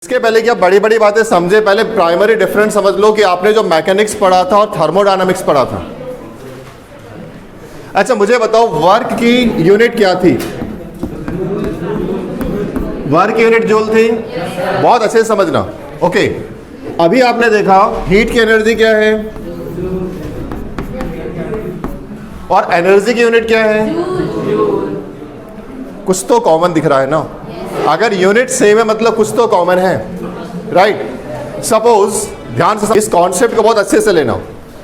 इसके पहले कि आप बड़ी बड़ी बातें समझे, पहले प्राइमरी डिफरेंस समझ लो कि आपने जो मैकेनिक्स पढ़ा था और थर्मोडायनामिक्स पढ़ा था। अच्छा मुझे बताओ वर्क की यूनिट क्या थी? वर्क की यूनिट जूल थी। बहुत अच्छे से समझना। ओके, अभी आपने देखा हीट की एनर्जी क्या है और एनर्जी की यूनिट क्या है? कुछ तो कॉमन दिख रहा है ना। अगर यूनिट सेम है मतलब कुछ तो कॉमन है, राइट। सपोज ध्यान से इस कॉन्सेप्ट को बहुत अच्छे से लेना।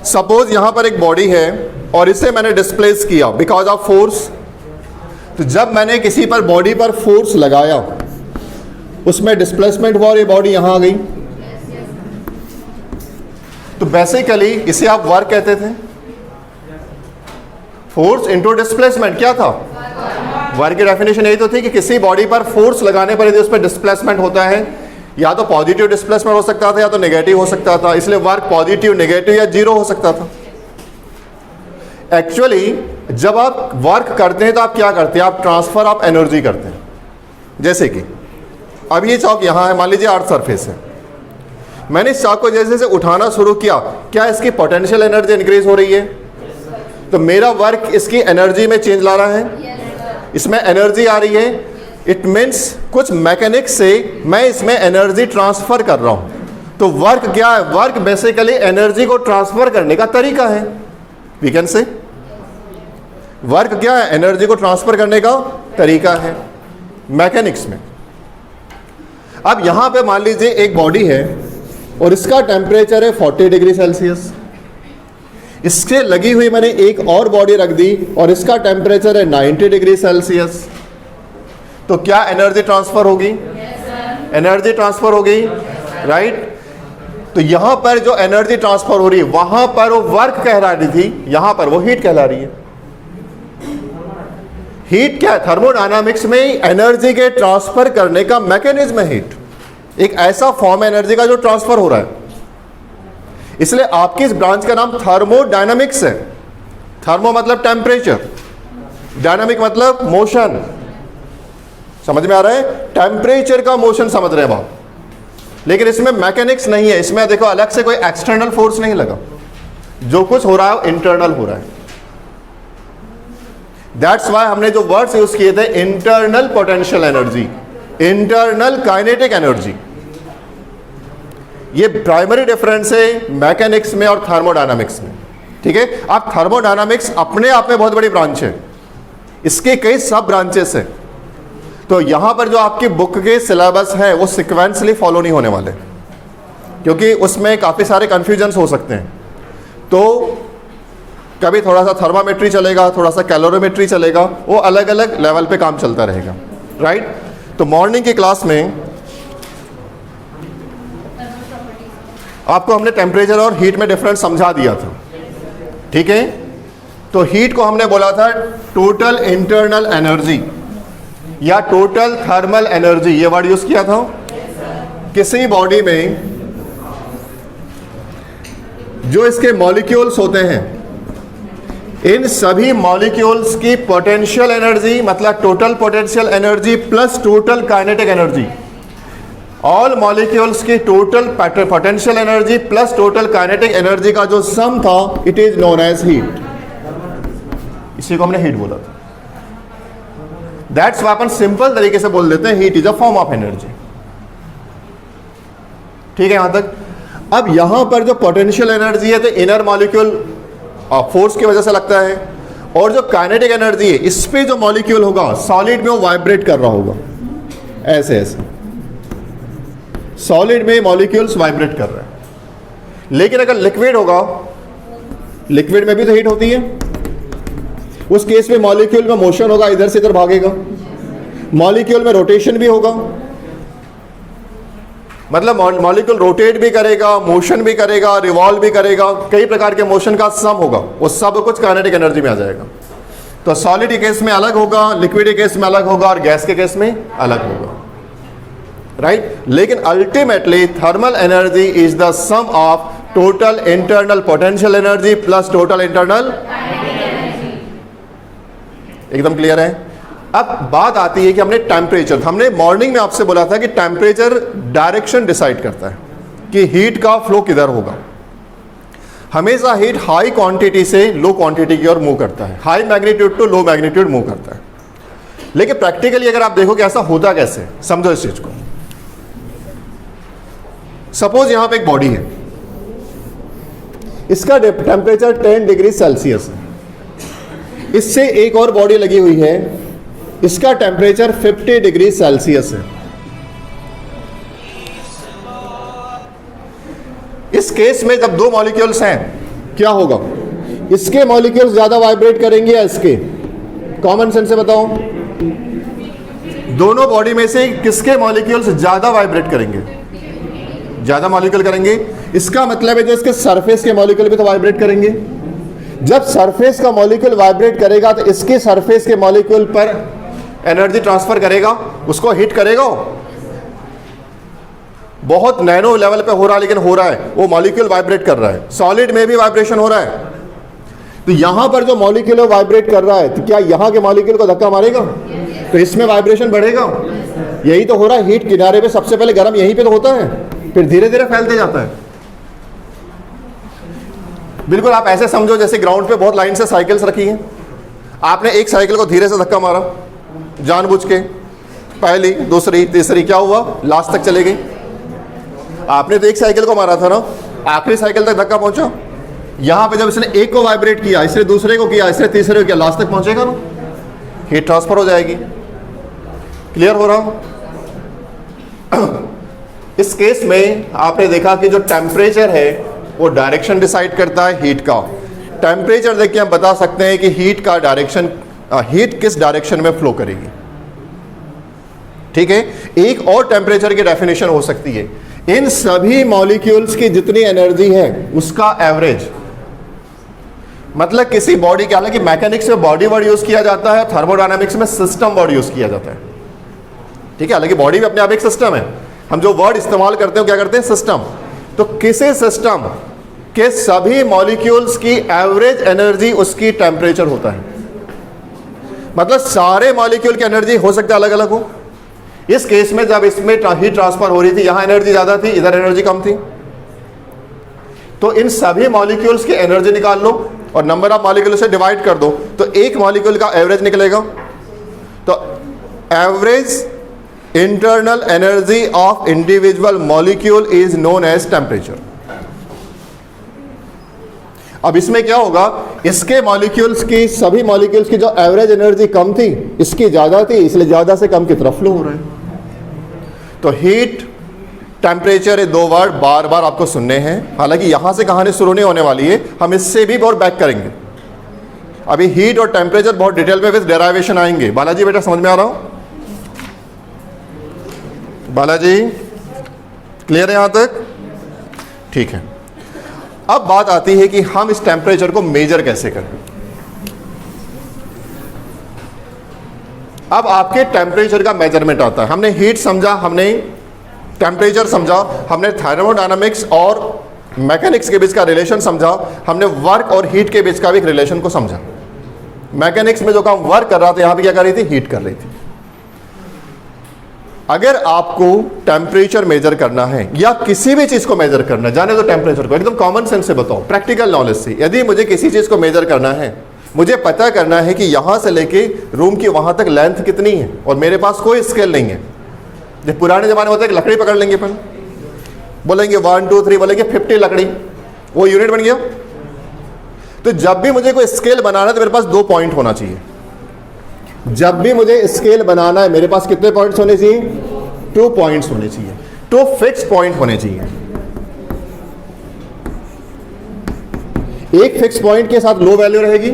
सपोज यहां पर एक बॉडी है और इसे मैंने डिस्प्लेस किया बिकॉज ऑफ फोर्स। तो जब मैंने किसी पर बॉडी पर फोर्स लगाया उसमें डिस्प्लेसमेंट हुआ और ये बॉडी यहां आ गई। तो बेसिकली इसे आप वर्क कहते थे। फोर्स इनटू डिस्प्लेसमेंट क्या था? वर्क की डेफिनेशन यही तो थी कि किसी बॉडी पर फोर्स लगाने पर यदि उस पर डिस्प्लेसमेंट होता है, या तो पॉजिटिव डिस्प्लेसमेंट हो सकता था या तो नेगेटिव हो सकता था। इसलिए वर्क पॉजिटिव, नेगेटिव या जीरो हो सकता था। एक्चुअली जब आप वर्क करते हैं तो आप क्या करते हैं? आप ट्रांसफर ऑफ एनर्जी करते हैं। जैसे कि अब ये चौक यहां है, मान लीजिए अर्थ सरफेस है। मैंने इस चौक को जैसे जैसे उठाना शुरू किया, क्या इसकी पोटेंशियल एनर्जी इंक्रीज हो रही है? तो मेरा वर्क इसकी एनर्जी में चेंज ला रहा है, इसमें एनर्जी आ रही है। इट मीन्स कुछ मैकेनिक्स से मैं इसमें एनर्जी ट्रांसफर कर रहा हूं। तो वर्क क्या है? वर्क बेसिकली एनर्जी को ट्रांसफर करने का तरीका है। वी कैन से वर्क क्या है? एनर्जी को ट्रांसफर करने का तरीका है मैकेनिक्स में। अब यहां पे मान लीजिए एक बॉडी है और इसका टेम्परेचर है 40 डिग्री सेल्सियस। इसके लगी हुई मैंने एक और बॉडी रख दी और इसका टेम्परेचर है 90 डिग्री सेल्सियस। तो क्या एनर्जी ट्रांसफर होगी? एनर्जी ट्रांसफर होगी, राइट। तो यहां पर जो एनर्जी ट्रांसफर हो रही है वहां पर वो वर्क कहला रही थी, यहां पर वो हीट कहला रही है। हीट क्या है? थर्मोडायनामिक्स में एनर्जी के ट्रांसफर करने का मैकेनिज्म है हीट। एक ऐसा फॉर्म है एनर्जी का जो ट्रांसफर हो रहा है। इसलिए आपकी इस ब्रांच का नाम थर्मोडायनामिक्स है। थर्मो मतलब टेम्परेचर, डायनामिक मतलब मोशन। समझ में आ रहा है? टेम्परेचर का मोशन समझ रहे हैं आप। लेकिन इसमें मैकेनिक्स नहीं है। इसमें देखो अलग से कोई एक्सटर्नल फोर्स नहीं लगा, जो कुछ हो रहा है इंटरनल हो रहा है। दैट्स वाई हमने जो वर्ड्स यूज किए थे, internal potential energy, internal kinetic energy. ये प्राइमरी डिफरेंस है मैकेनिक्स में और थर्मोडायनामिक्स में, ठीक है। अब थर्मोडायनामिक्स अपने आप में बहुत बड़ी ब्रांच है, इसके कई सब ब्रांचेस हैं। तो यहां पर जो आपकी बुक के सिलेबस है वो सिक्वेंसली फॉलो नहीं होने वाले, क्योंकि उसमें काफ़ी सारे कन्फ्यूजन्स हो सकते हैं। तो कभी थोड़ा सा थर्मामेट्री चलेगा, थोड़ा सा कैलोरीमेट्री चलेगा, वो अलग अलग लेवल पे काम चलता रहेगा, राइट। तो मॉर्निंग की क्लास में आपको हमने टेम्परेचर और हीट में डिफरेंस समझा दिया था, ठीक है। तो हीट को हमने बोला था टोटल इंटरनल एनर्जी या टोटल थर्मल एनर्जी, ये वर्ड यूज किया था। किसी बॉडी में जो इसके मॉलिक्यूल्स होते हैं, इन सभी मॉलिक्यूल्स की पोटेंशियल एनर्जी मतलब total potential energy plus total kinetic energy, all molecules की total potential energy plus total kinetic energy का जो सम था, it is known as heat. इसी को हमने हीट बोला था। दैट्स व्हाई अपन सिंपल तरीके से बोल देते हैं heat is a form of energy, ठीक है यहां तक। अब यहां पर जो पोटेंशियल एनर्जी है तो इनर मॉलिक्यूल फोर्स की वजह से लगता है, और जो काइनेटिक एनर्जी है इस पे जो मॉलिक्यूल होगा सॉलिड में वो वाइब्रेट कर रहा होगा, ऐसे ऐसे सॉलिड में मॉलिक्यूल्स वाइब्रेट कर रहे हैं। लेकिन अगर लिक्विड होगा, लिक्विड में भी तो हीट होती है, उस केस में मॉलिक्यूल में मोशन होगा, इधर से इधर भागेगा, मॉलिक्यूल में रोटेशन भी होगा, मतलब मॉलिक्यूल रोटेट भी करेगा, मोशन भी करेगा, रिवॉल्व भी करेगा, कई प्रकार के मोशन का सम होगा, वो सब कुछ काइनेटिक एनर्जी में आ जाएगा। तो सॉलिड के केस में अलग होगा, लिक्विड के केस में अलग होगा और गैस के केस में अलग होगा, राइट। लेकिन ultimately thermal energy is the sum of total internal potential energy plus total internal. एकदम क्लियर है? अब बात आती है कि हमने टेम्परेचर, हमने मॉर्निंग में आपसे बोला था कि टेम्परेचर डायरेक्शन डिसाइड करता है कि हीट का फ्लो किधर होगा। हमेशा हीट हाई क्वांटिटी से लो क्वांटिटी की ओर मूव करता है, high magnitude to low magnitude move करता है। लेकिन प्रैक्टिकली अगर आप देखो कि ऐसा होता कैसे, समझो इस चीज को। सपोज यहां पे एक बॉडी है, इसका टेम्परेचर 10 डिग्री सेल्सियस है, इससे एक और बॉडी लगी हुई है, इसका टेम्परेचर 50 डिग्री सेल्सियस है। इस केस में जब दो मॉलिक्यूल्स हैं क्या होगा? इसके मॉलिक्यूल्स ज्यादा वाइब्रेट करेंगे या इसके? कॉमन सेंस से बताओ, दोनों बॉडी में से किसके मॉलिक्यूल्स ज्यादा वाइब्रेट करेंगे? ज्यादा मॉलिक्यूल करेंगे। इसका मतलब है जो इसके सरफेस के मॉलिक्यूल भी तो वाइब्रेट करेंगे। जब सरफेस का मॉलिक्यूल वाइब्रेट करेगा तो इसके सरफेस के मॉलिक्यूल पर एनर्जी ट्रांसफर करेगा, उसको हिट करेगा। बहुत नैनो लेवल पे हो रहा है लेकिन हो रहा है, वो मॉलिक्यूल वाइब्रेट कर रहा है। सॉलिड में भी वाइब्रेशन हो रहा है, तो यहां पर जो मॉलिक्यूल है वाइब्रेट कर रहा है, तो क्या यहां के मॉलिक्यूल को धक्का मारेगा तो इसमें वाइब्रेशन बढ़ेगा? यही तो हो रहा है। हीट किनारे पे सबसे पहले गर्म यहीं पे तो होता है, फिर धीरे धीरे फैलते जाता है। बिल्कुल आप ऐसे समझो जैसे ग्राउंड पे बहुत लाइन से साइकिल्स रखी हैं, आपने एक साइकिल को धीरे से धक्का मारा जानबूझ के, पहली दूसरी तीसरी, क्या हुआ? लास्ट तक चले गई। आपने तो एक साइकिल को मारा था ना, आखिरी साइकिल तक धक्का पहुंचा। यहां पे जब इसने एक को वाइब्रेट किया, इसने दूसरे को किया, इसने तीसरे को किया, लास्ट तक पहुंचेगा ना, हीट ट्रांसफर हो जाएगी। क्लियर हो रहा? इस केस में आपने देखा कि जो टेम्परेचर है वो डायरेक्शन डिसाइड करता है हीट का। टेम्परेचर देख के हम बता सकते हैं कि हीट का डायरेक्शन, हीट किस डायरेक्शन में फ्लो करेगी। ठीक है। एक और टेम्परेचर की डेफिनेशन हो सकती है, इन सभी मॉलिक्यूल्स की जितनी एनर्जी है उसका एवरेज। मतलब किसी बॉडी के, हालांकि मैकेनिक्स में बॉडी वर्ड यूज किया जाता है, थर्मोडायनामिक्स में सिस्टम वर्ड यूज किया जाता है। ठीक है, हालांकि बॉडी भी अपने आप एक सिस्टम है, हम जो वर्ड इस्तेमाल करते हैं क्या करते हैं? सिस्टम। तो किसी सिस्टम के सभी मॉलिक्यूल्स की एवरेज एनर्जी उसकी टेम्परेचर होता है। मतलब सारे मॉलिक्यूल की एनर्जी हो सकता है अलग अलग हो। इस केस में जब इसमें हीट ट्रांसफर हो रही थी, यहां एनर्जी ज्यादा थी, इधर एनर्जी कम थी, तो इन सभी मॉलिक्यूल्स की एनर्जी निकाल लो और नंबर ऑफ मॉलिक्यूल से डिवाइड कर दो, तो एक मॉलिक्यूल का एवरेज निकलेगा। तो average internal energy of individual molecule is known as temperature. अब इसमें क्या होगा? इसके मॉलिक्यूल्स की, सभी मॉलिक्यूल्स की जो एवरेज एनर्जी कम थी, इसकी ज्यादा थी, इसलिए ज्यादा से कम की तरफ फ्लो हो रहा है। तो हीट, टेम्परेचर, ये दो वर्ड बार बार आपको सुनने हैं। हालांकि यहां से कहानी शुरू नहीं होने वाली है, हम इससे भी बहुत बैक करेंगे। अभी हीट और टेम्परेचर बहुत डिटेल में विद डेराइवेशन आएंगे। बालाजी बेटा समझ में आ रहा हूं? बालाजी क्लियर है यहां तक? ठीक है। अब बात आती है कि हम इस टेम्परेचर को मेजर कैसे करें। अब आपके टेम्परेचर का मेजरमेंट आता है। हमने हीट समझा, हमने टेम्परेचर समझा, हमने थर्मोडायनामिक्स और मैकेनिक्स के बीच का रिलेशन समझा, हमने वर्क और हीट के बीच का भी एक रिलेशन को समझा। मैकेनिक्स में जो काम वर्क कर रहा था, यहां पे क्या कर रही थी? हीट कर रही थी। अगर आपको टेम्परेचर मेजर करना है या किसी भी चीज को मेजर करना है, जाने दो टेम्परेचर को, एकदम कॉमन सेंस से बताओ, प्रैक्टिकल नॉलेज से। यदि मुझे किसी चीज को मेजर करना है, मुझे पता करना है कि यहां से लेके रूम की वहां तक लेंथ कितनी है, और मेरे पास कोई स्केल नहीं है। जब पुराने जमाने में होता है कि लकड़ी पकड़ लेंगे, अपन बोलेंगे 1 2 3, बोलेंगे 50 लकड़ी, वो यूनिट बन गया। तो जब भी मुझे कोई स्केल बनाना है तो मेरे पास 2 पॉइंट होना चाहिए। जब भी मुझे स्केल बनाना है मेरे पास कितने पॉइंट्स होने चाहिए? 2 पॉइंट्स होने चाहिए, 2 फिक्स पॉइंट होने चाहिए। एक फिक्स पॉइंट के साथ लो वैल्यू रहेगी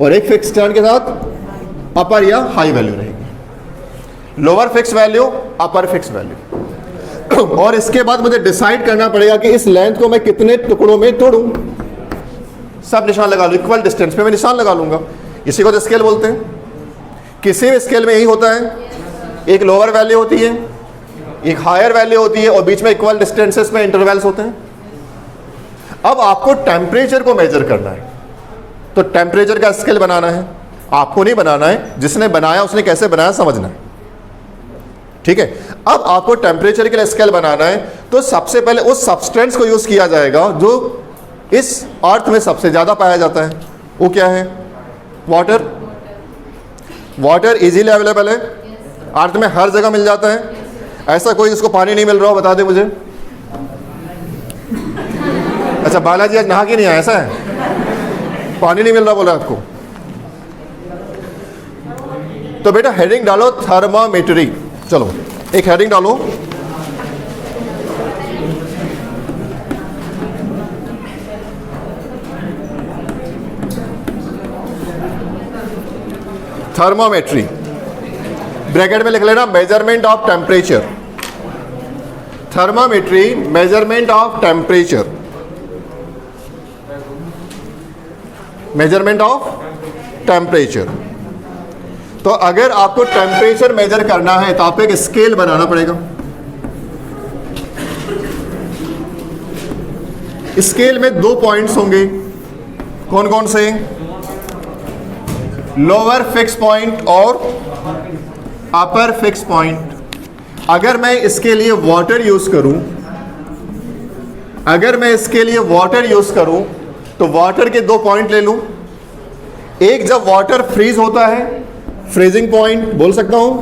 और एक फिक्स टर्न के साथ अपर या हाई वैल्यू रहेगी। Lower fix value, upper fix value. और इसके बाद मुझे डिसाइड करना पड़ेगा कि इस लेंथ को मैं कितने टुकड़ों में तोड़ूं। सब निशान लगा लो, इक्वल डिस्टेंस पे मैं निशान लगा लूंगा। इसी को तो स्केल बोलते हैं। किसी भी स्केल में यही होता है, एक लोअर वैल्यू होती है, एक हायर वैल्यू होती है, और बीच में इक्वल डिस्टेंसेस में इंटरवल्स होते हैं। अब आपको टेम्परेचर को मेजर करना है, तो टेम्परेचर का स्केल बनाना है। आपको नहीं बनाना है, जिसने बनाया उसने कैसे बनाया समझना है, ठीक है। अब आपको टेम्परेचर के लिए स्केल बनाना है, तो सबसे पहले उस सब्सटेंस को यूज किया जाएगा जो इस अर्थ में सबसे ज्यादा पाया जाता है। वो क्या है? वाटर। वाटर इजीली अवेलेबल है, अर्थ में हर जगह मिल जाता है। ऐसा कोई जिसको पानी नहीं मिल रहा हो बता दे मुझे। अच्छा, बालाजी आज नहा के नहीं आया, ऐसा है? पानी नहीं मिल रहा बोला आपको? तो बेटा हेडिंग डालो थर्मामीटरी। चलो एक हेडिंग डालो, थर्मामेट्री। ब्रैकेट में लिख लेना measurement of temperature. Thermometry measurement of temperature, measurement of temperature. तो अगर आपको टेम्परेचर मेजर करना है तो आपको एक स्केल बनाना पड़ेगा। स्केल में 2 पॉइंट्स होंगे, कौन कौन से? लोअर फिक्स पॉइंट और अपर फिक्स पॉइंट। अगर मैं इसके लिए वाटर यूज करूं, अगर मैं इसके लिए वाटर यूज करूं तो वाटर के 2 पॉइंट ले लूं। एक जब वाटर फ्रीज होता है, फ्रीजिंग पॉइंट बोल सकता हूं,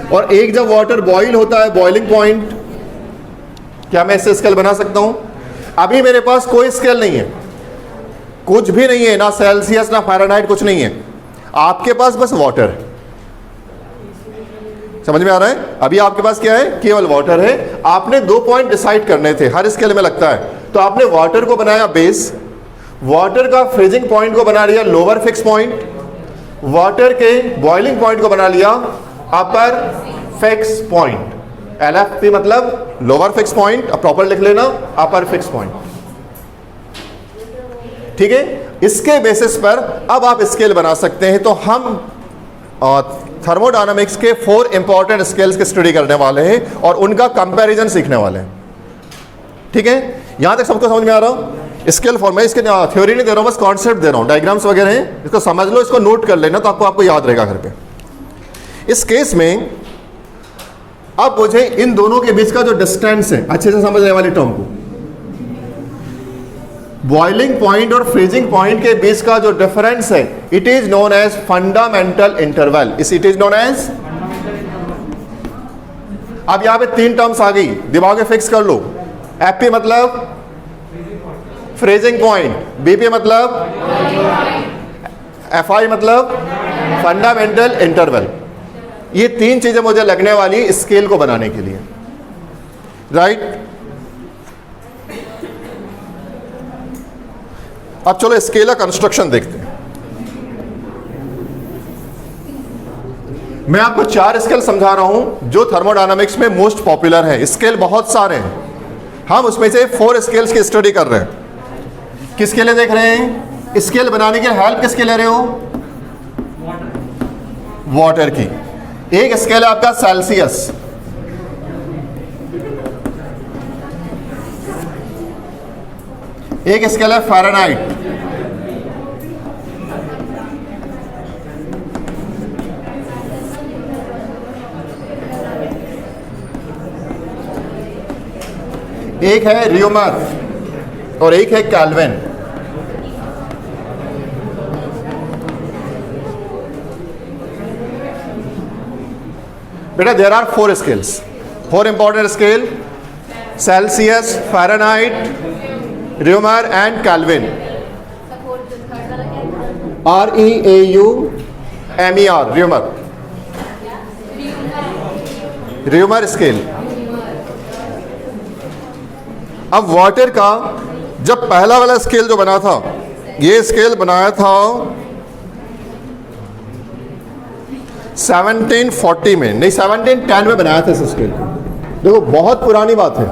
और एक जब वाटर बॉईल होता है, बॉइलिंग पॉइंट। क्या मैं इससे स्केल बना सकता हूं? अभी मेरे पास कोई स्केल नहीं है, कुछ भी नहीं है, ना सेल्सियस ना फ़ारेनहाइट, कुछ नहीं है। आपके पास बस वाटर है। समझ में आ रहा है? अभी आपके पास क्या है? केवल वाटर है। आपने 2 पॉइंट डिसाइड करने थे, हर स्केल में लगता है। तो आपने वाटर को बनाया बेस, वाटर का फ्रीजिंग पॉइंट को बना लिया लोअर फिक्स पॉइंट, वाटर के बॉइलिंग पॉइंट को बना लिया अपर फिक्स पॉइंट। LFP मतलब लोअर फिक्स पॉइंट, अब प्रॉपर लिख लेना अपर फिक्स पॉइंट, ठीक है। इसके बेसिस पर अब आप स्केल बना सकते हैं। तो हम थर्मोडायनामिक्स के 4 इंपॉर्टेंट स्केल्स की स्टडी करने वाले हैं और उनका कंपैरिजन सीखने वाले हैं, ठीक है। यहां तक सबको समझ में आ रहा हूं? स्केल फॉर्म में इसके थ्योरी नहीं दे रहा हूं, बस कॉन्सेप्ट दे रहा हूं, डायग्राम्स वगैरह हैं, इसको समझ लो, इसको नोट कर लेना तो आपको याद रहेगा घर पे। इस केस में अब मुझे इन दोनों के बीच का जो डिस्टेंस है, अच्छे से समझने वाली टर्म को, बॉइलिंग पॉइंट और फ्रीजिंग पॉइंट के बीच का जो डिफरेंस है, it is known as fundamental interval. It is known as, अब यहां पे 3 टर्म्स आ गई, दिमाग में फिक्स कर लो। FP मतलब फ्रीजिंग पॉइंट, BP मतलब, FI मतलब फंडामेंटल इंटरवल। ये 3 चीजें मुझे लगने वाली स्केल को बनाने के लिए, राइट। अब चलो स्केल का कंस्ट्रक्शन देखते हैं। मैं आपको 4 स्केल समझा रहा हूं जो थर्मोडायनामिक्स में मोस्ट पॉपुलर है। स्केल बहुत सारे हैं, हम उसमें से 4 स्केल्स की स्टडी कर रहे हैं। किसके लिए देख रहे हैं? स्केल बनाने की हेल्प किसके ले रहे हो? वाटर की। एक स्केल है आपका सेल्सियस, एक स्केल है फ़ारेनहाइट, एक है रियोमर और एक है केल्विन। बेटा there are 4 scales, 4 important scale: Celsius, Fahrenheit, Reaumur and Kelvin. REAUMER, Reaumur, Reaumur scale. अब वाटर का जब पहला वाला स्केल जो बना था, ये स्केल बनाया था 1740 में, नहीं 1710 में बनाया था इस स्केल को। देखो बहुत पुरानी बात है।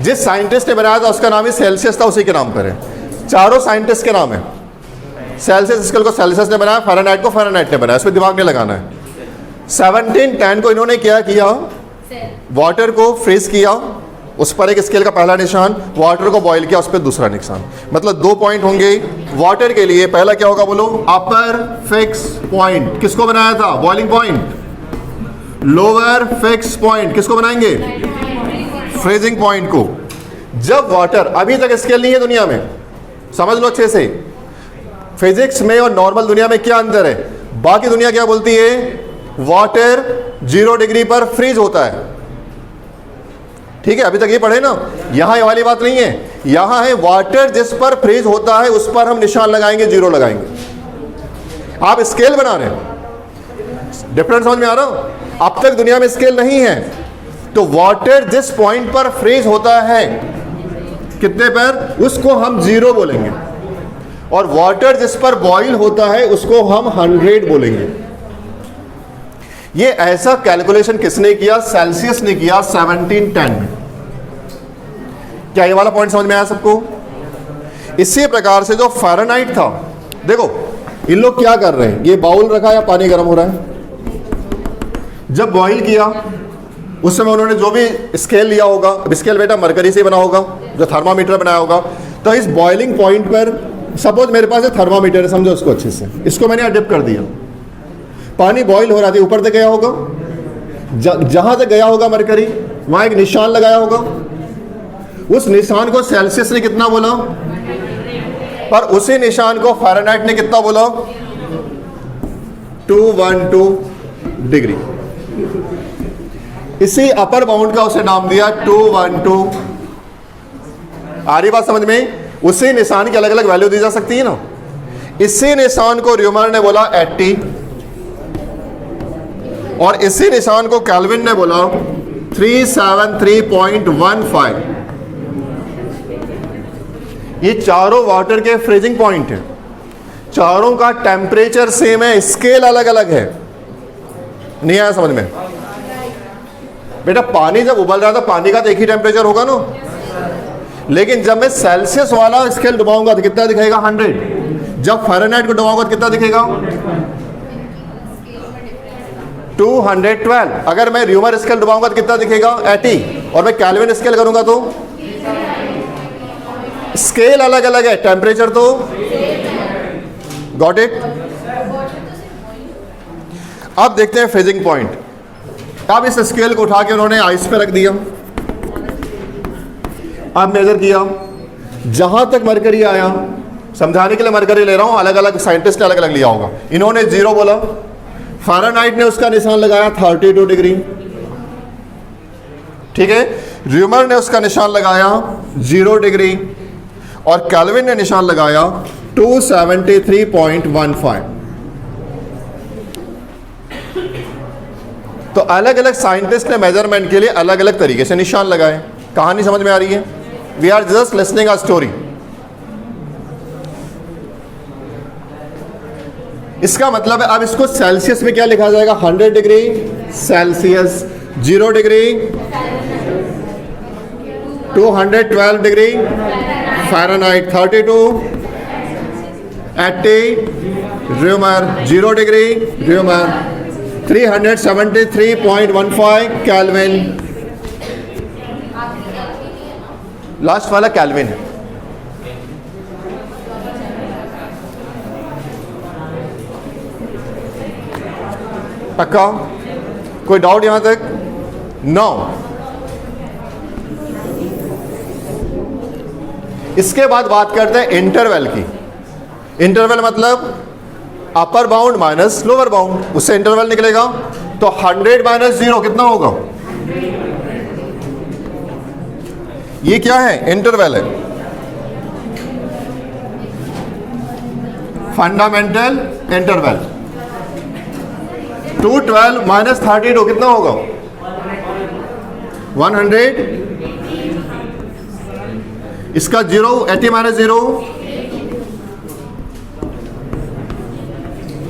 जिस साइंटिस्ट ने बनाया था उसका नाम ही सेल्सियस था, उसी के नाम पर है। चारों साइंटिस्ट के नाम है। सेल्सियस स्केल को सेल्सियस ने बनाया, फ़ारेनहाइट को फ़ारेनहाइट ने बनाया, इसमें दिमाग नहीं लगाना है। 1710 को इन्होंने क्या किया, वाटर को फ्रीज किया, उस पर एक स्केल का पहला निशान, वाटर को बॉईल किया उस पर दूसरा निशान, मतलब 2 पॉइंट होंगे वाटर के लिए। पहला क्या होगा बोलो, अपर फिक्स पॉइंट, किसको बनाया था, boiling point. Lower fix point किसको बनाएंगे, फ्रीजिंग पॉइंट को। जब वाटर, अभी तक स्केल नहीं है दुनिया में, समझ लो अच्छे से, फिजिक्स में और नॉर्मल दुनिया में क्या अंतर है। बाकी दुनिया क्या बोलती है, वाटर 0 डिग्री पर फ्रीज होता है, ठीक है, अभी तक ये पढ़े ना। यहां ये वाली बात नहीं है, यहां है वाटर जिस पर फ्रीज होता है उस पर हम निशान लगाएंगे, 0 लगाएंगे। आप स्केल बना रहे हैं, डिफरेंस समझ में आ रहा। अब तक दुनिया में स्केल नहीं है, तो वाटर जिस पॉइंट पर फ्रीज होता है कितने पर, उसको हम 0 बोलेंगे, और वाटर जिस पर बॉईल होता है उसको हम 100 बोलेंगे। ये ऐसा कैलकुलेशन किसने किया, सेल्सियस ने किया 1710 में। क्या ये वाला पॉइंट समझ में आया सबको। इसी प्रकार से जो फ़ारेनहाइट था, देखो इन लोग क्या कर रहे हैं, ये बाउल रखा या पानी गर्म हो रहा है, जब बॉईल किया उस समय उन्होंने जो भी स्केल लिया होगा, स्केल बेटा मरकरी से बना होगा, जो थर्मामीटर बनाया होगा, तो इस बॉइलिंग पॉइंट पर, सपोज मेरे पास एक थर्मामीटर है, समझो उसको अच्छे से, इसको मैंने डिप कर दिया, पानी बॉईल हो रहा था, ऊपर तक गया होगा, जहां तक गया होगा मरकरी, वहां एक निशान लगाया होगा, उस निशान को सेल्सियस ने कितना बोला, पर उसी निशान को फ़ारेनहाइट ने कितना बोला, 212 डिग्री। इसी अपर बाउंड का उसे नाम दिया 212। आ रही बात समझ में। उसी निशान की अलग अलग वैल्यू दी जा सकती है ना। इसी निशान को र्यूमर ने बोला 80, और इसी निशान को केल्विन ने बोला 373.15। ये चारों वाटर के फ्रीजिंग पॉइंट हैं, चारों का टेम्परेचर सेम है, स्केल अलग अलग है। नहीं आया समझ में बेटा। पानी जब उबल रहा था, पानी का तो एक ही टेम्परेचर होगा ना, लेकिन जब मैं सेल्सियस वाला स्केल डुबाऊंगा तो कितना दिखेगा, 100। जब फ़ारेनहाइट को डुबाऊंगा तो कितना दिखेगा, 212। अगर मैं र्यूमर स्केल डुबाऊंगा तो कितना दिखेगा, 80, और मैं केल्विन स्केल करूंगा तो स्केल अलग अलग है, टेम्परेचर तो गॉट इट। अब देखते हैं फ्रीजिंग पॉइंट। अब इस स्केल को उठा के उन्होंने आइस पे रख दिया, अब मेजर किया, जहां तक मरकरी आया, समझाने के लिए मरकरी ले रहा हूं, अलग अलग साइंटिस्ट ने अलग अलग लिया होगा, इन्होंने 0 बोला, फ़ारेनहाइट ने उसका निशान लगाया 32 डिग्री, ठीक है, र्यूमर ने उसका निशान लगाया 0 डिग्री, और केल्विन ने निशान लगाया 273.15। तो अलग अलग साइंटिस्ट ने मेजरमेंट के लिए अलग अलग तरीके से निशान लगाए। कहानी समझ में आ रही है। We are just listening a story. इसका मतलब है अब इसको सेल्सियस में क्या लिखा जाएगा, 100 degree Celsius, 0 degree 212 degree Fahrenheit, 32 80 rumour, 0 degree rumour, 373.15 kelvin. Last वाला केल्विन है। पक्का? कोई डाउट यहां तक? नो। इसके बाद बात करते हैं इंटरवल की। इंटरवल मतलब upper bound minus lower bound, उससे इंटरवल निकलेगा। तो 100 माइनस 0 कितना होगा, ये क्या है, इंटरवल है, फंडामेंटल इंटरवल। 212 माइनस 32 कितना होगा, 100। इसका 0, 80 माइनस 0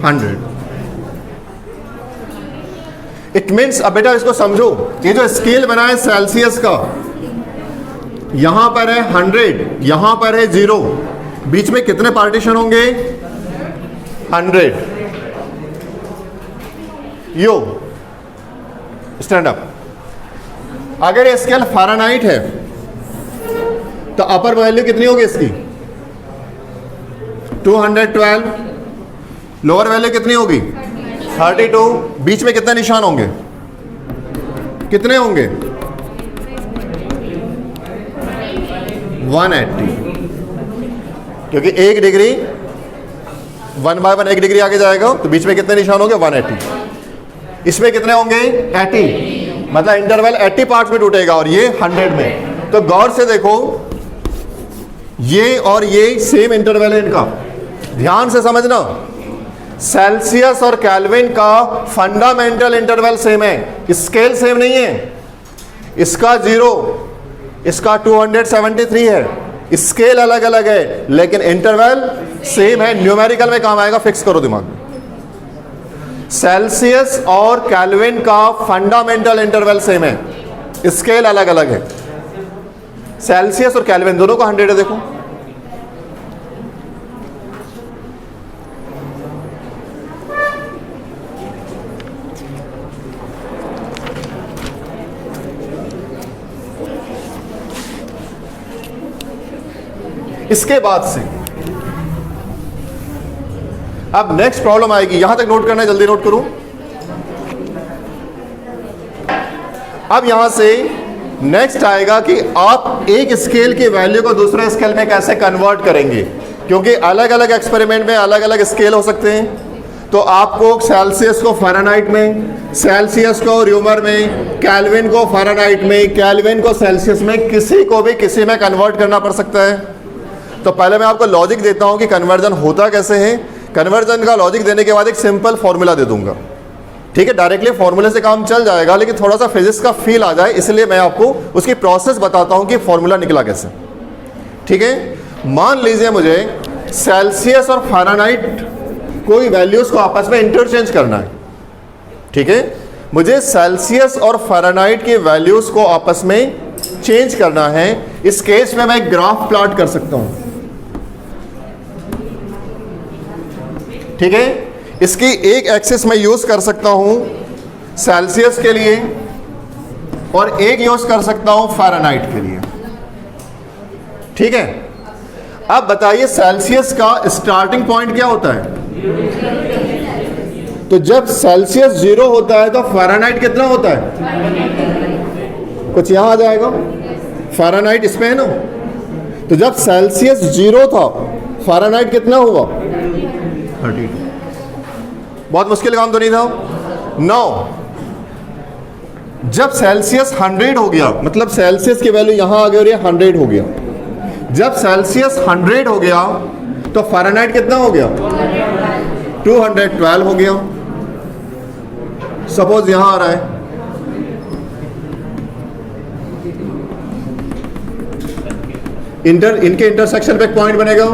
100। इट मीन्स, अब बेटा इसको समझो, ये जो स्केल बना है सेल्सियस का, यहां पर है 100, यहां पर है 0, बीच में कितने पार्टीशन होंगे, 100। यो स्टैंड अप। अगर ये स्केल फ़ारेनहाइट है तो अपर वैल्यू कितनी होगी इसकी 212, लोअर वैल्यू कितनी होगी 32, बीच में कितने निशान होंगे, कितने होंगे 180, क्योंकि 1 डिग्री 1 बाय 1 1 डिग्री आगे जाएगा तो बीच में कितने निशान होंगे 180, इसमें कितने होंगे 80, मतलब इंटरवल 80 पार्ट्स में टूटेगा और ये 100 में। तो गौर से देखो ये और ये सेम इंटरवल है इनका, ध्यान से समझना। सेल्सियस और केल्विन का फंडामेंटल इंटरवल सेम है, स्केल सेम नहीं है, इसका 0, इसका 273 है, स्केल अलग अलग है लेकिन इंटरवल सेम है। न्यूमेरिकल में काम आएगा, फिक्स करो दिमाग में। सेल्सियस और केल्विन का फंडामेंटल इंटरवल सेम है, स्केल अलग अलग है। सेल्सियस और केल्विन दोनों को 100 है, देखो इसके बाद से अब नेक्स्ट प्रॉब्लम आएगी, यहां तक नोट करना है, जल्दी नोट करूं। अब यहां से नेक्स्ट आएगा कि आप एक स्केल की वैल्यू को दूसरे स्केल में कैसे कन्वर्ट करेंगे, क्योंकि अलग अलग एक्सपेरिमेंट में अलग अलग स्केल हो सकते हैं। तो आपको सेल्सियस को फ़ारेनहाइट में, सेल्सियस को र्यूमर में, केल्विन को फ़ारेनहाइट में, केल्विन को सेल्सियस में, किसी को भी किसी में कन्वर्ट करना पड़ सकता है। तो पहले मैं आपको लॉजिक देता हूं कि कन्वर्जन होता कैसे है। कन्वर्जन का लॉजिक देने के बाद एक सिंपल फॉर्मूला दे दूंगा, ठीक है। डायरेक्टली फॉर्मूले से काम चल जाएगा लेकिन थोड़ा सा फिजिक्स का फील आ जाए, इसलिए मैं आपको उसकी प्रोसेस बताता हूं कि फॉर्मूला निकला कैसे, ठीक है। मान लीजिए मुझे सेल्सियस और फ़ारेनहाइट कोई वैल्यूज को आपस में इंटरचेंज करना है, ठीक है। मुझे सेल्सियस और फ़ारेनहाइट की वैल्यूज को आपस में चेंज करना है। इस केस में मैं एक ग्राफ प्लॉट कर सकता हूं, ठीक है। इसकी एक एक्सिस में यूज कर सकता हूं सेल्सियस के लिए और एक यूज कर सकता हूं फ़ारेनहाइट के लिए, ठीक है। अब बताइए सेल्सियस का स्टार्टिंग पॉइंट क्या होता है। तो जब सेल्सियस 0 होता है तो फ़ारेनहाइट कितना होता है, कुछ यहां आ जाएगा, फ़ारेनहाइट इसमें है ना। तो जब सेल्सियस 0 था फ़ारेनहाइट कितना हुआ 32। बहुत मुश्किल काम तो नहीं था। 9 जब सेल्सियस 100 हो गया, मतलब सेल्सियस की वैल्यू यहां आ गई और ये 100 हो गया। जब सेल्सियस 100 हो गया तो फ़ारेनहाइट कितना हो गया 212 हो गया। सपोज यहां आ रहा है, इनके इंटरसेक्शन पे एक पॉइंट बनेगा,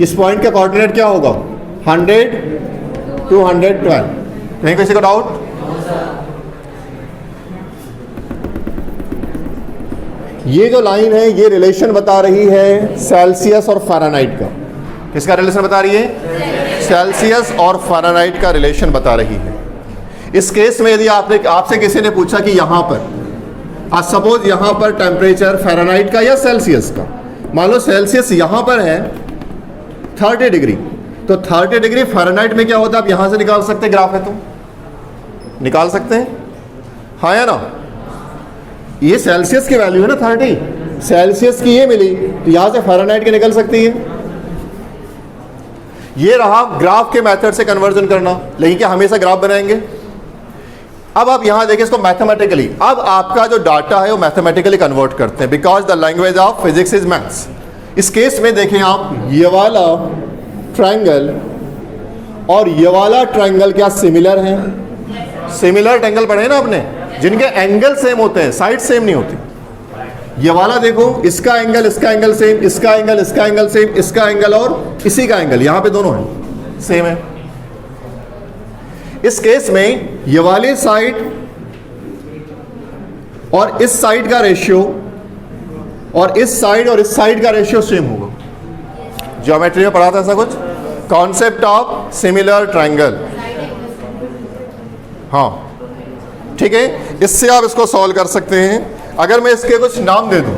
इस पॉइंट का कोऑर्डिनेट क्या होगा 100 212। नहीं किसी को डाउट? ये जो लाइन है ये रिलेशन बता रही है सेल्सियस और फ़ारेनहाइट का। किसका रिलेशन बता रही है? सेल्सियस और फ़ारेनहाइट का रिलेशन बता रही है। इस केस में यदि आपसे किसी ने पूछा कि यहाँ पर सपोज यहाँ पर टेम्परेचर फ़ारेनहाइट का या सेल्सियस का, मान लो सेल्सियस यहाँ पर है 30 डिग्री, तो 30 डिग्री फ़ारेनहाइट में क्या होता है आप यहाँ से निकाल सकते हैं, ग्राफ है तो निकाल सकते हैं, हाँ या ना। ये सेल्सियस की वैल्यू है ना 30, सेल्सियस की ये मिली तो यहाँ से फ़ारेनहाइट की निकल सकती है। ये रहा ग्राफ के मेथड से कन्वर्जन करना, लेकिन क्या हमेशा ग्राफ बनाएंगे। अब आप यहां देखें इसको मैथमेटिकली, अब आपका जो डाटा है वो मैथमेटिकली कन्वर्ट करते हैं, because the language of physics is maths. इस केस में देखें आप, ये वाला ट्रायंगल और ये वाला ट्रायंगल क्या सिमिलर हैं? सिमिलर ट्रायंगल पढ़े ना आपने, जिनके एंगल सेम होते हैं, साइड सेम नहीं होती। ये वाला देखो, इसका एंगल सेम, इसका एंगल सेम, इसका एंगल और इसी का एंगल यहां पे दोनों है सेम है। इस केस में ये वाली साइड और इस साइड का रेशियो और इस साइड का रेशियो सेम होगा। ज्योमेट्री में पढ़ा था ऐसा कुछ, कॉन्सेप्ट ऑफ सिमिलर ट्रायंगल, हाँ ठीक है। इससे आप इसको सॉल्व कर सकते हैं। अगर मैं इसके कुछ नाम दे दूं,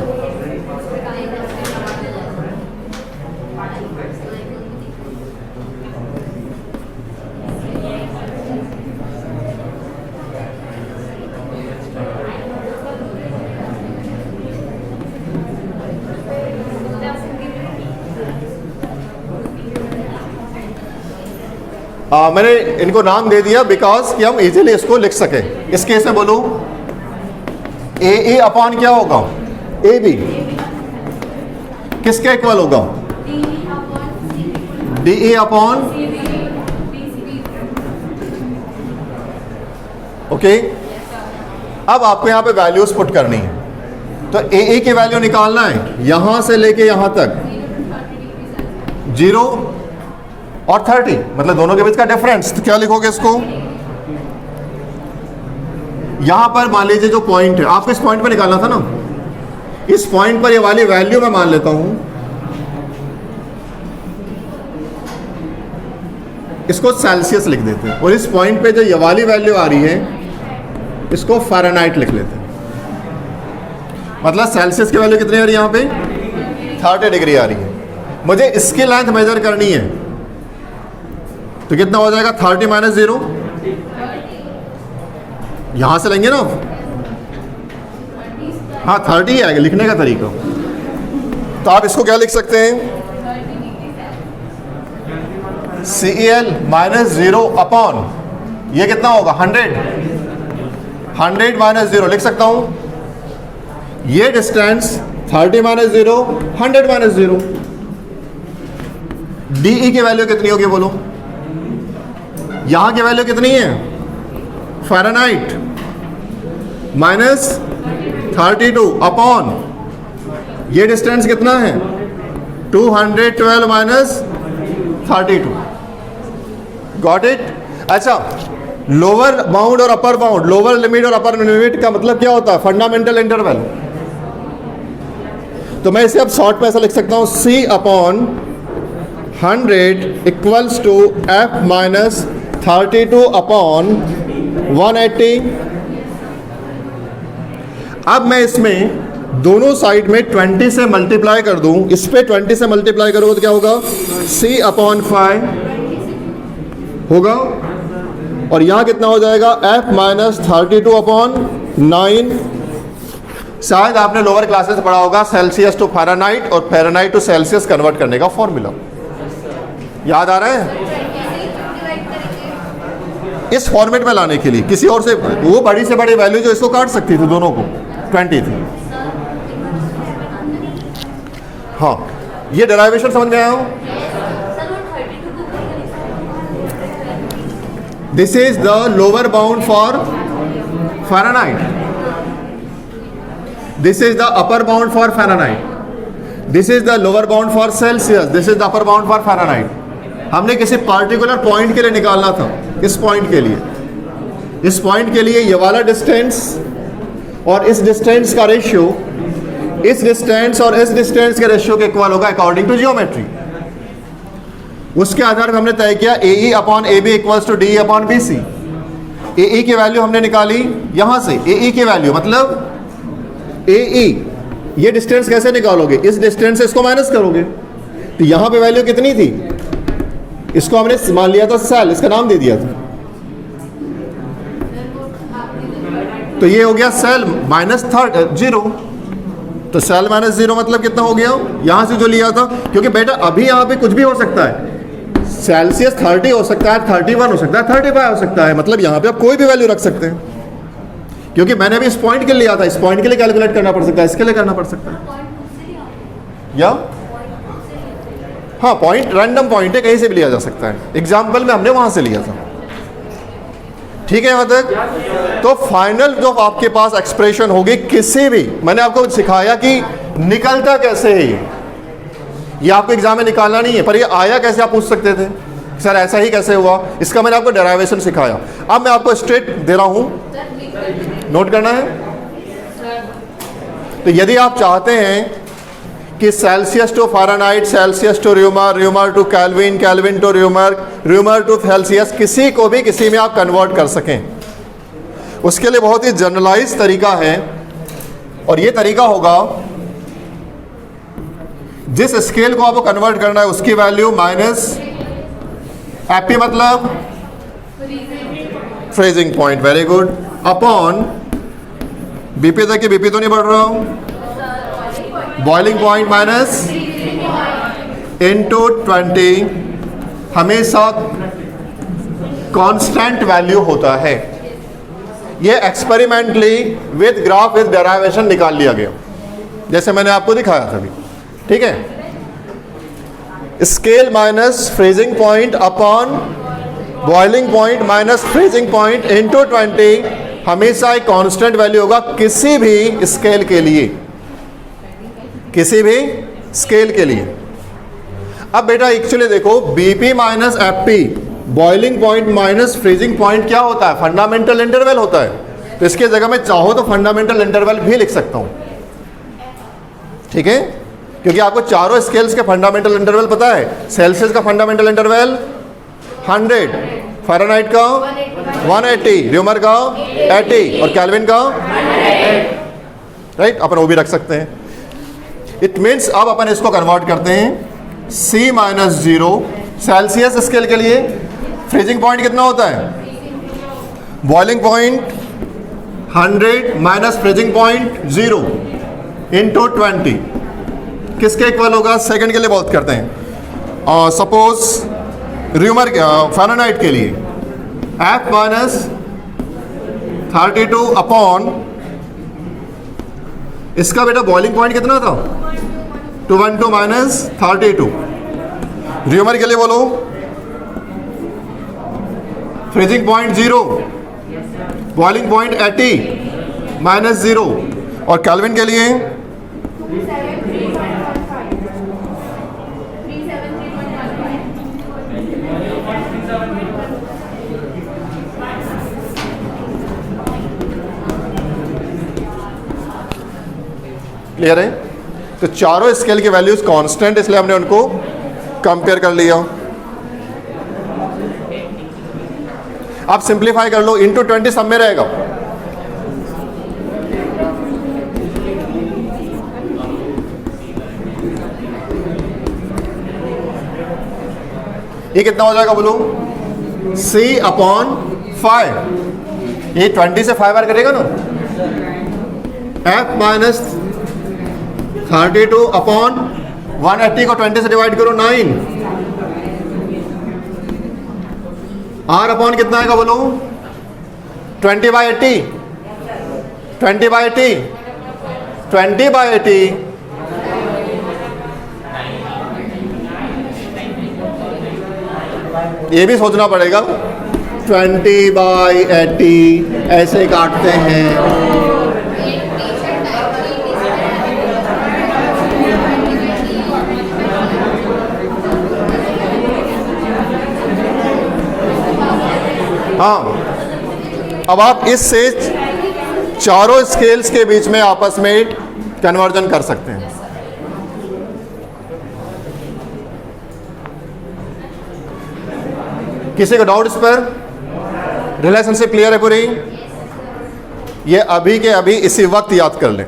मैंने इनको नाम दे दिया बिकॉज कि हम इजीली इसको लिख सके। इस केस में बोलूं ए अपॉन क्या होगा, ए बी किसके इक्वल होगा, डी ए अपॉन, ओके। अब आपको यहां पे वैल्यूज पुट करनी है, तो ए की वैल्यू निकालना है यहां से लेके यहां तक 0 और 30, मतलब दोनों के बीच का डिफरेंस। तो क्या लिखोगे इसको, यहां पर मान लीजिए जो पॉइंट है आपको इस पॉइंट पर निकालना था ना, इस पॉइंट पर ये वाली वैल्यू मैं मान लेता हूं, इसको सेल्सियस लिख देते हैं, और इस पॉइंट पे जो ये वाली वैल्यू आ रही है इसको फ़ारेनहाइट लिख लेते हैं। मतलब सेल्सियस की वैल्यू कितनी आ रही है, यहां पे 30 डिग्री आ रही है। मुझे इसकी लेंथ मेजर करनी है, तो कितना हो जाएगा 30 माइनस 0, यहां से लेंगे ना, हाँ 30 ही आएगा लिखने का तरीका। तो आप इसको क्या लिख सकते हैं, CL माइनस 0 अपॉन ये कितना होगा 100 माइनस 0 लिख सकता हूं। ये डिस्टेंस 30 माइनस 0 100 माइनस 0, DE की वैल्यू कितनी होगी बोलो, यहां की वैल्यू कितनी है फ़ारेनहाइट माइनस 32 अपॉन ये डिस्टेंस कितना है 212 माइनस 32। Got it. अच्छा, लोअर बाउंड और अपर बाउंड, लोअर लिमिट और अपर लिमिट का मतलब क्या होता है, फंडामेंटल इंटरवल। तो मैं इसे अब शॉर्ट में ऐसा लिख सकता हूं, C upon 100 equals to F minus 32 upon 180। अब मैं इसमें दोनों साइड में 20 से मल्टीप्लाई कर दूं, इस पे 20 से मल्टीप्लाई करोगे तो क्या होगा, C अपॉन 5 होगा, और यहां कितना हो जाएगा F माइनस 32 अपॉन 9। शायद आपने लोअर क्लासेस में पढ़ा होगा सेल्सियस टू फ़ारेनहाइट और फ़ारेनहाइट टू सेल्सियस कन्वर्ट करने का फॉर्मूला, याद आ रहा है। इस फॉर्मेट में लाने के लिए किसी और से, वो बड़ी से बड़ी वैल्यू जो इसको काट सकती थी दोनों को 20 थी। हाँ, ये डेरिवेशन समझ में आया हो। This is the lower bound for Fahrenheit, this is the upper bound for Fahrenheit, this is the lower bound for Celsius, this is the upper bound for Fahrenheit. हमने किसी पार्टिकुलर पॉइंट के लिए निकालना था, इस पॉइंट के लिए, इस पॉइंट के लिए ये वाला डिस्टेंस और इस डिस्टेंस का रेशियो इस डिस्टेंस और इस डिस्टेंस के रेशियो के इक्वल होगा अकॉर्डिंग टू जियोमेट्री। उसके आधार पर हमने तय किया AE upon AB equals to DE upon BC। AE की वैल्यू हमने निकाली यहां से, AE की वैल्यू मतलब AE, ये डिस्टेंस कैसे निकालोगे, इस डिस्टेंस से इसको माइनस करोगे, तो यहां पे वैल्यू कितनी थी, इसको हमने मान लिया था सेल, इसका नाम दे दिया था, तो ये हो गया सेल माइनस 0। तो सेल माइनस 0 मतलब कितना हो गया, यहां से जो लिया था, क्योंकि बेटा अभी यहां पे कुछ भी हो सकता है, सेल्सियस 30 हो सकता है, 31 हो सकता है, 35 हो सकता है, मतलब यहां पे आप कोई भी वैल्यू रख सकते हैं, क्योंकि मैंने अभी इस पॉइंट के लिए लिया था, इस पॉइंट के लिए कैलकुलेट करना पड़ सकता है, इसके लिए करना पड़ सकता है, या हाँ पॉइंट रैंडम पॉइंट है, कहीं से भी लिया जा सकता है। एग्जाम्पल में हमने वहां से लिया था, ठीक है यहाँ तक। तो फाइनल जो आपके पास एक्सप्रेशन होगी किसी भी, मैंने आपको सिखाया कि निकलता कैसे है ये आपको एग्जाम में निकालना नहीं है, पर ये आया कैसे आप पूछ सकते थे, सर ऐसा ही कैसे हुआ, इसका मैंने आपको डेरिवेशन सिखाया। अब मैं आपको स्ट्रेट दे रहा हूं, नोट करना है। तो यदि आप चाहते हैं कि Celsius to Fahrenheit, Celsius to Reaumur, Reaumur to Kelvin, Kelvin to Reaumur, Reaumur to Celsius, किसी को भी किसी में आप कन्वर्ट कर सकें, उसके लिए बहुत ही जनरलाइज तरीका है, और ये तरीका होगा जिस स्केल को आपको कन्वर्ट करना है उसकी वैल्यू माइनस एपी मतलब freezing point, very good, upon BP तक की बीपी तो नहीं बढ़ रहा हूं, बॉइलिंग पॉइंट माइनस इनटू 20 हमेशा कांस्टेंट वैल्यू होता है। ये experimentally with graph with derivation निकाल लिया गया, जैसे मैंने आपको दिखाया था अभी, ठीक है। Scale minus freezing point upon boiling point minus freezing point into 20 हमेशा एक कांस्टेंट वैल्यू होगा किसी भी स्केल के लिए, किसी भी स्केल के लिए। अब बेटा एक्चुअली देखो, BP minus FP boiling point minus freezing point क्या होता है? फंडामेंटल इंटरवल होता है। तो इसके जगह मैं चाहो तो फंडामेंटल इंटरवल भी लिख सकता हूं, ठीक है, क्योंकि आपको चारों स्केल्स के फंडामेंटल इंटरवल पता है। सेल्सियस का फंडामेंटल इंटरवल 100, फ़ारेनहाइट का 180, र्यूमर का 80 और केल्विन का राइट, अपन वो भी रख सकते हैं। इट मीन्स अब अपन इसको कन्वर्ट करते हैं C माइनस 0 सेल्सियस स्केल के लिए फ्रीजिंग पॉइंट कितना होता है? Boiling point 100 minus freezing point 0 into 20 किसके इक्वल होगा? सेकंड के लिए बात करते हैं। सपोज र्यूमर फ़ारेनहाइट के लिए F माइनस 32 अपॉन इसका बेटा बॉइलिंग पॉइंट कितना था? 212 माइनस 32। र्यूमर के लिए बोलो freezing point 0, boiling point 80 minus 0 और केल्विन के लिए क्लियर है? तो चारों स्केल की वैल्यूज कांस्टेंट, इसलिए हमने उनको कंपेयर कर लिया। आप सिंप्लीफाई कर लो, इंटू 20 सब में रहेगा। ये कितना हो जाएगा बोलो? C अपॉन 5, ये 20 से 5 बार करेगा ना। F माइनस 32 अपॉन 180 को 20 से डिवाइड करो 9, R अपॉन कितना आएगा बोलो? 20/80, 20/80, 20/80 ये भी सोचना पड़ेगा। 20/80 ऐसे काटते हैं। हाँ, अब आप इससे चारों स्केल्स के बीच में आपस में कन्वर्जन कर सकते हैं। किसी को डाउट इस पर? रिलेशनशिप क्लियर है पूरी? ये अभी के अभी इसी वक्त याद कर लें।